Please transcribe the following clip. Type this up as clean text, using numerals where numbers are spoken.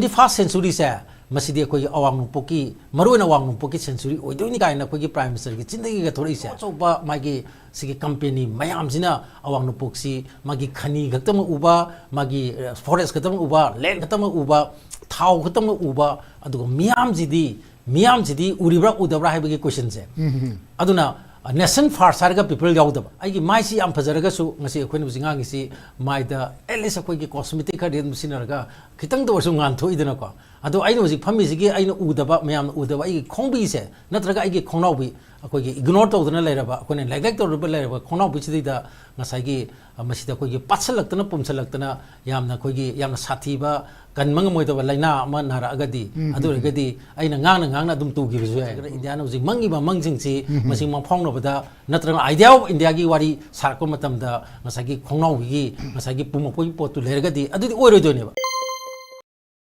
21st century से मसीदी कोई अवांग नुपोकी maroon अवांग नुपोकी century ओइदोनी काइना कोई प्राइम मिनिस्टर की जिंदगी का थोड़ी से चोबा मागी सिगी कंपनी मयाम जिना अवांग नुपोक्सी मागी खनी गतम उबा मागी फॉरेस्ट गतम उबा लैंड गतम उबा थाव गतम उबा अदुगो मियाम जिदी उरिब्रा उदब्रा है बगी क्वेश्चन से अदुना नेशन फार्स हारगा पीपल याउदब आइगी माइसी याम फजरगसु ngasi अखोइन बुजिंगांगी सी माइदा एटलीस्ट अखोइगी कॉस्मेटिक खा रेन सिनरगा खितंग दवसु गान थोइदना को अदो आइनो हुजिक फमिसिगी आइनो उदबा मयाम उदबा आइगी खोंबी से नत्रगा आइगी खोनाउबी अखोइगी इग्नोर तौदना लेरबा अखोइन लाइक तौरबा लेरबा खोनाउबी सिदिदा ngसाइगी मसिदा अखोइगी पाछलक्तना पुमसलक्तना यामना अखोइगी यामना साथीबा कनमंग मोइदबा लाइना अमा नारागदी अदुरगदी आइना गांगना अदुम तुगिबसु है इंडिया न हुजिक मंगिबा मंगजिंगसी मसिंग मफाउनबदा नत्रगा आइडिया ऑफ इंडिया की वारी सारको मतमदा ngसाइगी खोनाउबी ngसाइगी पुमपोई पोतु लेरगदी अदुदि ओइरोदोनेबा